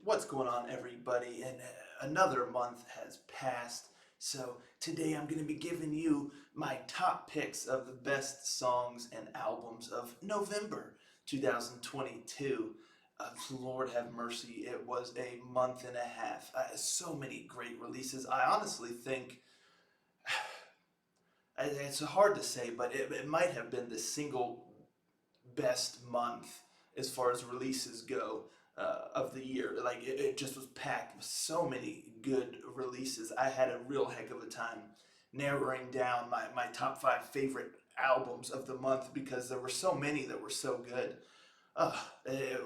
What's going on, everybody? And another month has passed. So today I'm going to be giving you my top picks of the best songs and albums of November 2022. Lord have mercy, it was a month and a half. So many great releases. I honestly think it's hard to say, but it might have been the single best month as far as releases go of the year. Like it just was packed with so many good releases. I had a real heck of a time narrowing down my top five favorite albums of the month because there were so many that were so good.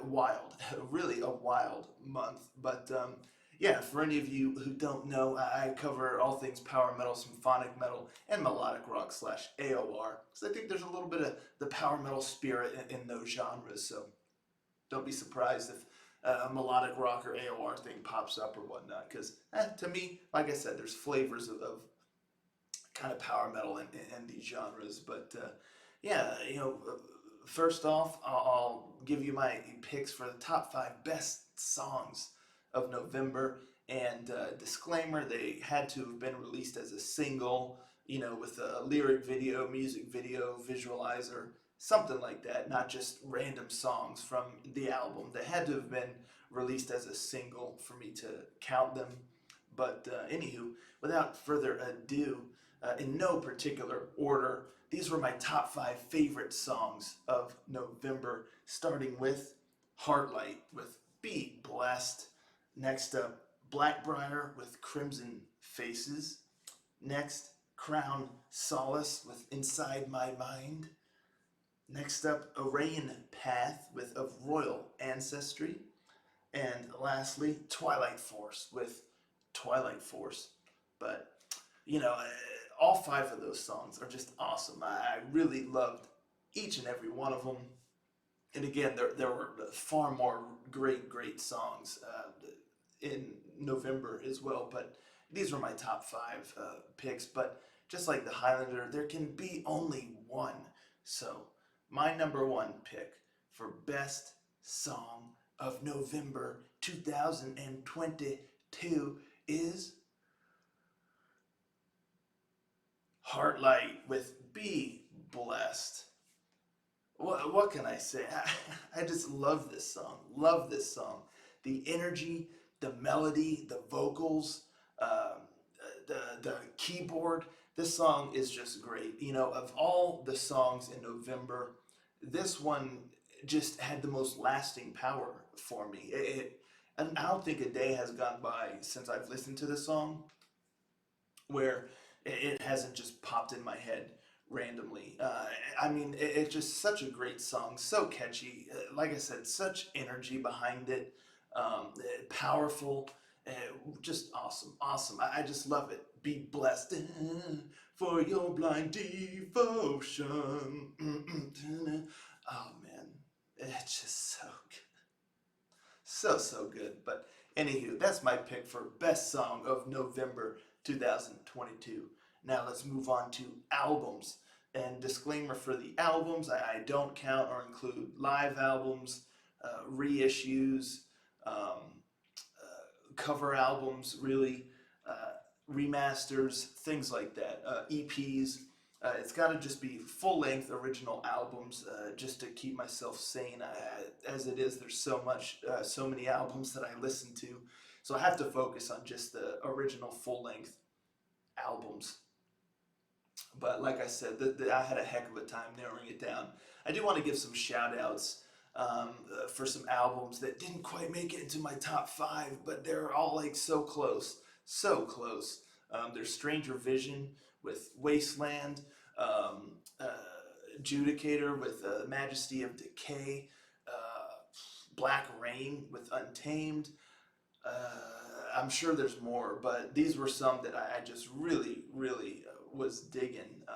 Wild, really a wild month. But yeah, for any of you who don't know, I cover all things power metal, symphonic metal, and melodic rock slash AOR. Because I think there's a little bit of the power metal spirit in those genres. So don't be surprised if a melodic rock or AOR thing pops up or whatnot. Because to me, like I said, there's flavors of kind of power metal in these genres. But yeah, first off, I'll give you my picks for the top five best songs of November. And disclaimer, they had to have been released as a single, with a lyric video, music video, visualizer, something like that, not just random songs from the album. They had to have been released as a single for me to count them. But anywho, without further ado, in no particular order, these were my top five favorite songs of November, starting with Heartlight with Be Blessed. Next up, Blackbriar with Crimson Faces. Next, Crown Solace with Inside My Mind. Next up, Arayan Path with Of Royal Ancestry. And lastly, Twilight Force with Twilight Force. But, all five of those songs are just awesome. I really loved each and every one of them. And again, there were far more great songs in November as well. But these were my top five picks. But just like the Highlander, there can be only one. So my number one pick for best song of November 2022 is Heartlight with Be Blessed. What can I say? I just love this song. Love this song. The energy, the melody, the vocals, the keyboard. This song is just great. Of all the songs in November, this one just had the most lasting power for me. And I don't think a day has gone by since I've listened to this song where it hasn't just popped in my head randomly. It's just such a great song, so catchy. Like I said, such energy behind it, powerful, just awesome. I just love it. Be blessed for your blind devotion. Oh man, it's just so good. So good. But anywho, that's my pick for best song of November 2022. Now let's move on to albums. And disclaimer for the albums, I don't count or include live albums, reissues, cover albums, really, remasters, things like that, EPs. It's got to just be full-length original albums, just to keep myself sane. As it is, there's so many albums that I listen to, so I have to focus on just the original full-length albums. But like I said, I had a heck of a time narrowing it down. I do want to give some shout outs for some albums that didn't quite make it into my top five, but they're all like so close. So close. There's Stranger Vision with Wasteland, Judicator with Majesty of Decay, BlackRain with Untamed. I'm sure there's more, but these were some that I just really was digging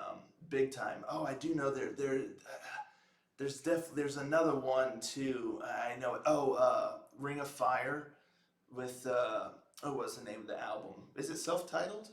big time. Oh, I do know there's another one too. I know it. Oh, Ring of Fire with what's the name of the album? Is it self-titled?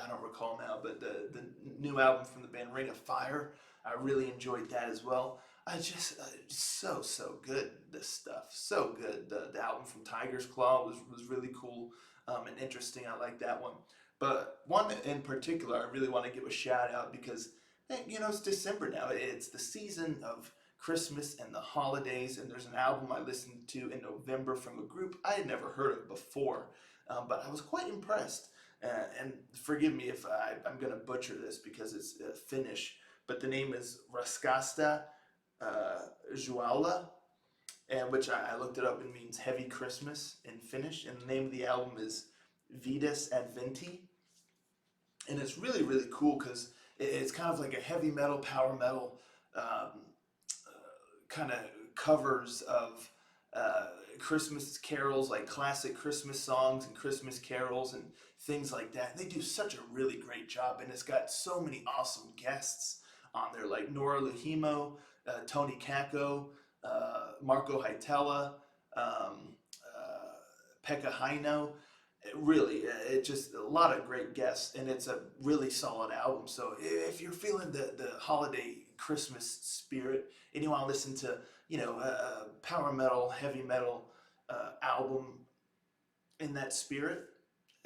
I don't recall now, but the new album from the band Ring of Fire, I really enjoyed that as well. I just so good. This stuff so good. The album from Tiger's Claw was really cool and interesting. I like that one. But one in particular, I really want to give a shout out because hey, it's December now. It's the season of Christmas and the holidays, and there's an album I listened to in November from a group I had never heard of before, but I was quite impressed. And forgive me if I'm going to butcher this because it's Finnish, but the name is Raskasta Juala, and which I looked it up and means heavy Christmas in Finnish, and the name of the album is Vides Adventi, and it's really really cool because it's kind of like a heavy metal, power metal kind of covers of Christmas carols, like classic Christmas songs and Christmas carols and things like that. They do such a really great job, and it's got so many awesome guests on there, like Nora Luhimo, Tony Kakko, Marco Haitala, Pekka Haino. Really, it just a lot of great guests, and it's a really solid album. So if you're feeling the holiday Christmas spirit and you want to listen to power metal, heavy metal album in that spirit,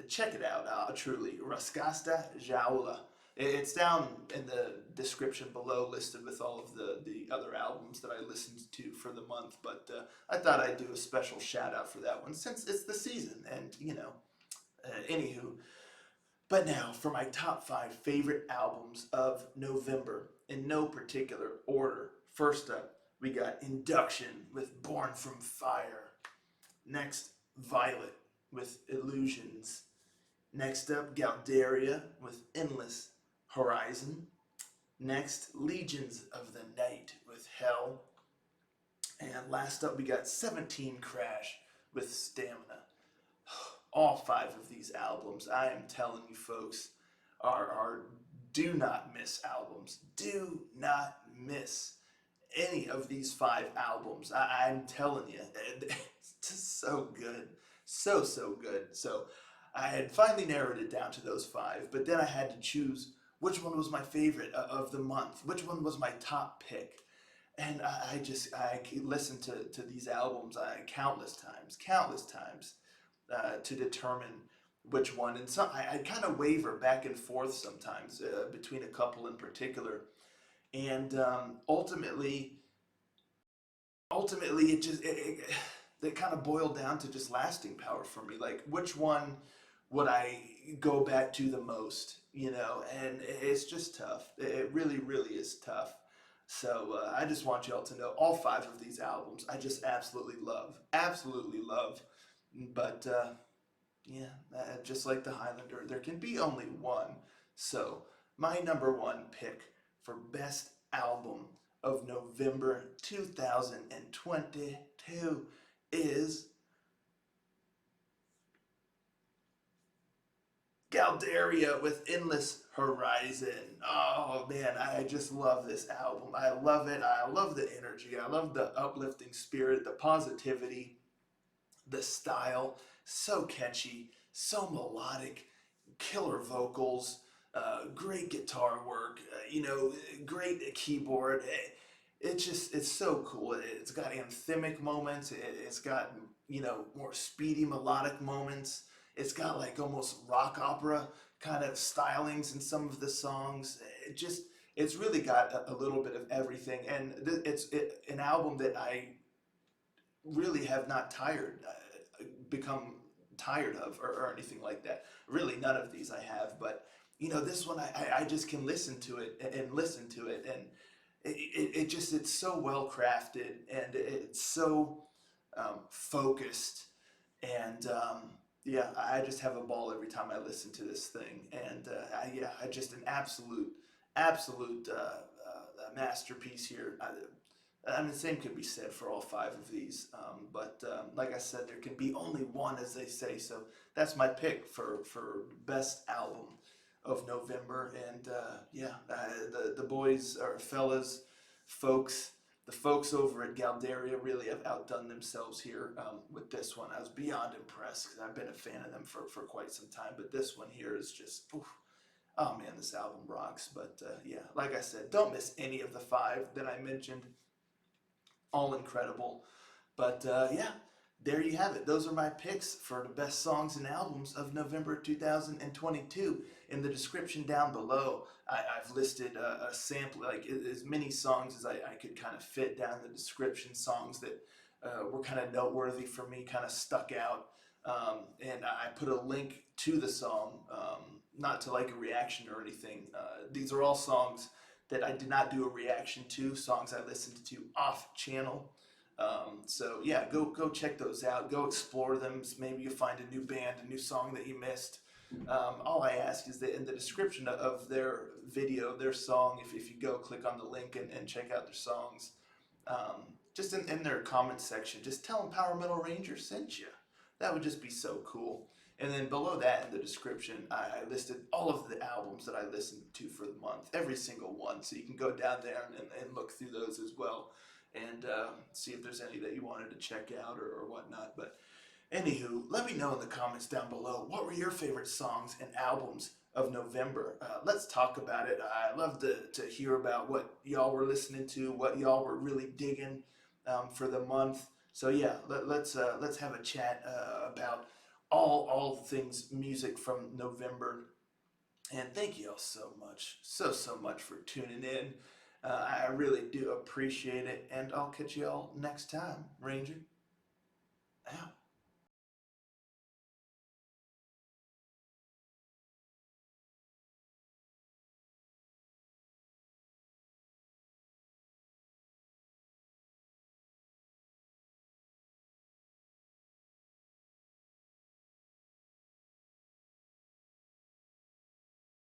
check it out. Truly, Raskasta Jaula. It's down in the description below, listed with all of the other albums that I listened to for the month. But I thought I'd do a special shout out for that one since it's the season, and anywho. But now for my top 5 favorite albums of November in no particular order. First up, we got Induction with Born from Fire. Next, Violet with Illusions. Next up, Galderia with Endless Horizon. Next, Legions of the Night with Hell. And last up, we got 17 Crash with Stamina. All 5 of these albums, I am telling you folks, are do not miss albums. Do not miss any of these 5 albums. I'm telling you, it's just so good. So good. So I had finally narrowed it down to those 5, but then I had to choose which one was my favorite of the month, which one was my top pick. And I listened to these albums countless times to determine which one. And some I kind of waver back and forth sometimes between a couple in particular. And ultimately, it kind of boiled down to just lasting power for me. Like, which one would I go back to the most? And it's just tough. It really, really is tough. So I just want y'all to know all 5 of these albums I just absolutely love. Absolutely love. But just like the Highlander, there can be only one. So my number 1 pick for best album of November 2022 is Galderia with Endless Horizon. Oh man, I just love this album. I love it. I love the energy. I love the uplifting spirit, the positivity, the style. So catchy, so melodic, killer vocals, great guitar work, great keyboard. It's so cool. It's got anthemic moments. It's got more speedy melodic moments. It's got like almost rock opera kind of stylings in some of the songs. It's really got a little bit of everything, and it's an album that I really have not become tired of or anything like that. Really, none of these I have, but this one I just can listen to it and listen to it, and it's so well crafted, and it's so focused, and I just have a ball every time I listen to this thing, and I just an absolute masterpiece here. I mean, the same could be said for all 5 of these, but like I said, there can be only one, as they say. So that's my pick for best album of November. And the boys or fellas, folks, the folks over at Galderia really have outdone themselves here with this one. I was beyond impressed because I've been a fan of them for quite some time. But this one here is just, oof, oh man, this album rocks. But like I said, don't miss any of the 5 that I mentioned. all incredible. But yeah, there you have it. Those are my picks for the best songs and albums of November 2022. In the description down below, I've listed a sample, like as many songs as I could kind of fit down the description, songs that were kind of noteworthy for me, kind of stuck out. And I put a link to the song, not to like a reaction or anything. These are all songs that I did not do a reaction to, songs I listened to off channel. So yeah, go check those out. Go explore them. Maybe you find a new band, a new song that you missed. All I ask is that in the description of their video, their song, if you go click on the link and check out their songs, just in their comment section, just tell them Power Metal Ranger sent you. That would just be so cool. And then below that in the description, I listed all of the albums that I listened to for the month, every single one. So you can go down there and look through those as well, and see if there's any that you wanted to check out or whatnot. But anywho, let me know in the comments down below, what were your favorite songs and albums of November? Let's talk about it. I love to hear about what y'all were listening to, what y'all were really digging for the month. So yeah, let's have a chat about all things music from November. And thank you all so much, so much for tuning in. I really do appreciate it, and I'll catch you all next time. Ranger out.